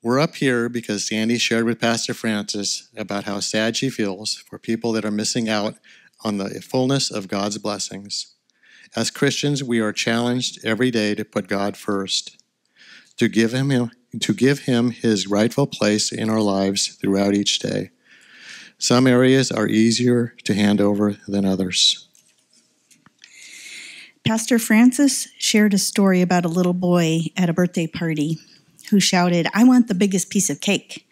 We're up here because Sandy shared with Pastor Francis about how sad she feels for people that are missing out on the fullness of God's blessings. As Christians, we are challenged every day to put God first, to give him his rightful place in our lives throughout each day. Some areas are easier to hand over than others. Pastor Francis shared a story about a little boy at a birthday party who shouted, "I want the biggest piece of cake."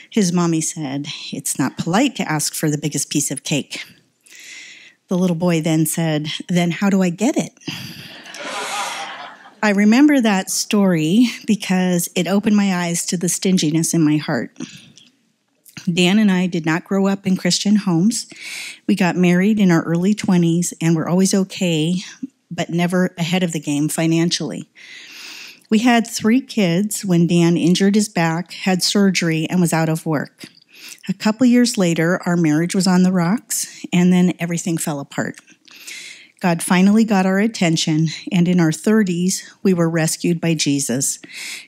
His mommy said, "It's not polite to ask for the biggest piece of cake." The little boy then said, "Then how do I get it?" I remember that story because it opened my eyes to the stinginess in my heart. Dan and I did not grow up in Christian homes. We got married in our early 20s and were always okay, but never ahead of the game financially. We had 3 kids when Dan injured his back, had surgery, and was out of work. A couple years later, our marriage was on the rocks, and then everything fell apart. God finally got our attention, and in our 30s, we were rescued by Jesus.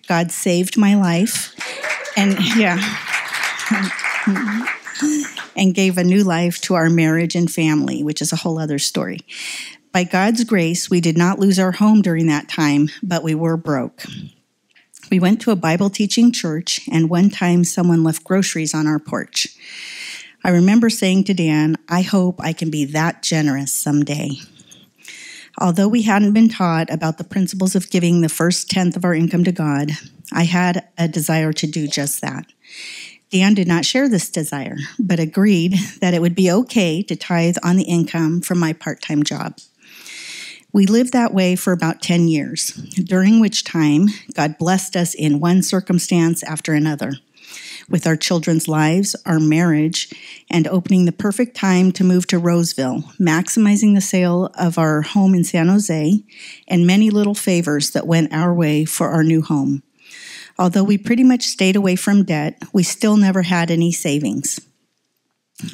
God saved my life, and gave a new life to our marriage and family, which is a whole other story. By God's grace, we did not lose our home during that time, but we were broke. We went to a Bible teaching church, and one time someone left groceries on our porch. I remember saying to Dan, "I hope I can be that generous someday." Although we hadn't been taught about the principles of giving the first tenth of our income to God, I had a desire to do just that. Dan did not share this desire, but agreed that it would be okay to tithe on the income from my part-time job. We lived that way for about 10 years, during which time God blessed us in one circumstance after another, with our children's lives, our marriage, and opening the perfect time to move to Roseville, maximizing the sale of our home in San Jose, and many little favors that went our way for our new home. Although we pretty much stayed away from debt, we still never had any savings.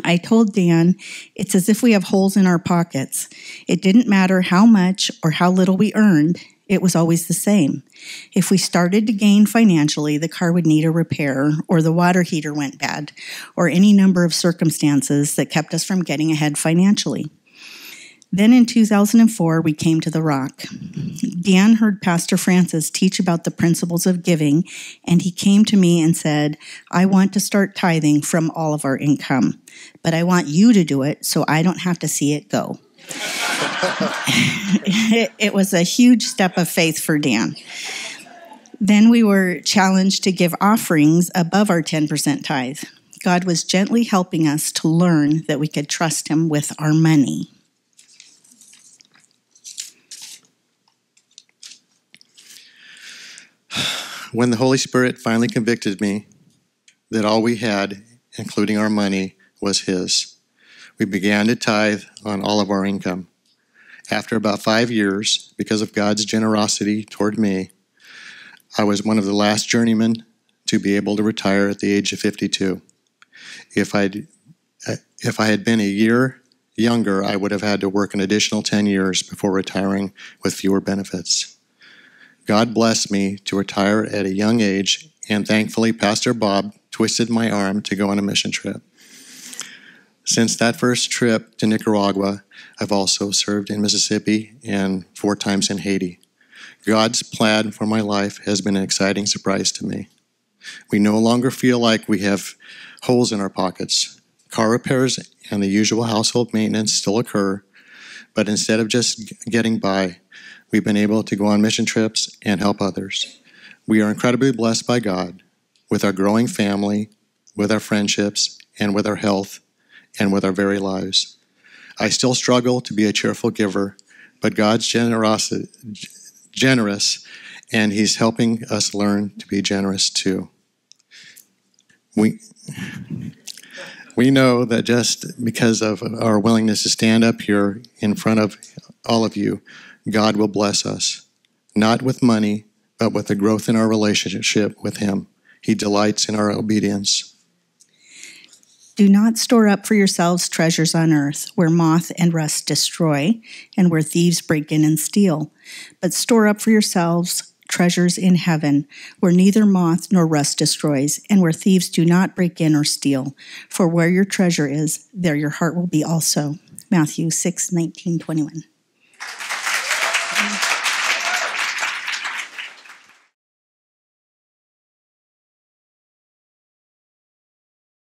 I told Dan, it's as if we have holes in our pockets. It didn't matter how much or how little we earned, it was always the same. If we started to gain financially, the car would need a repair, or the water heater went bad, or any number of circumstances that kept us from getting ahead financially. Then in 2004, we came to the Rock. Dan heard Pastor Francis teach about the principles of giving, and he came to me and said, "I want to start tithing from all of our income, but I want you to do it so I don't have to see it go." It was a huge step of faith for Dan. Then we were challenged to give offerings above our 10% tithe. God was gently helping us to learn that we could trust him with our money. When the Holy Spirit finally convicted me that all we had, including our money, was his, we began to tithe on all of our income. After about 5 years, because of God's generosity toward me, I was one of the last journeymen to be able to retire at the age of 52. If I had been a year younger, I would have had to work an additional 10 years before retiring with fewer benefits. God blessed me to retire at a young age, and thankfully Pastor Bob twisted my arm to go on a mission trip. Since that first trip to Nicaragua, I've also served in Mississippi and 4 times in Haiti. God's plan for my life has been an exciting surprise to me. We no longer feel like we have holes in our pockets. Car repairs and the usual household maintenance still occur, but instead of just getting by, we've been able to go on mission trips and help others. We are incredibly blessed by God with our growing family, with our friendships, and with our health, and with our very lives. I still struggle to be a cheerful giver, but God's generous, and he's helping us learn to be generous too. We know that just because of our willingness to stand up here in front of all of you, God will bless us, not with money, but with the growth in our relationship with him. He delights in our obedience. Do not store up for yourselves treasures on earth, where moth and rust destroy, and where thieves break in and steal. But store up for yourselves treasures in heaven, where neither moth nor rust destroys, and where thieves do not break in or steal. For where your treasure is, there your heart will be also. Matthew 6:19-21.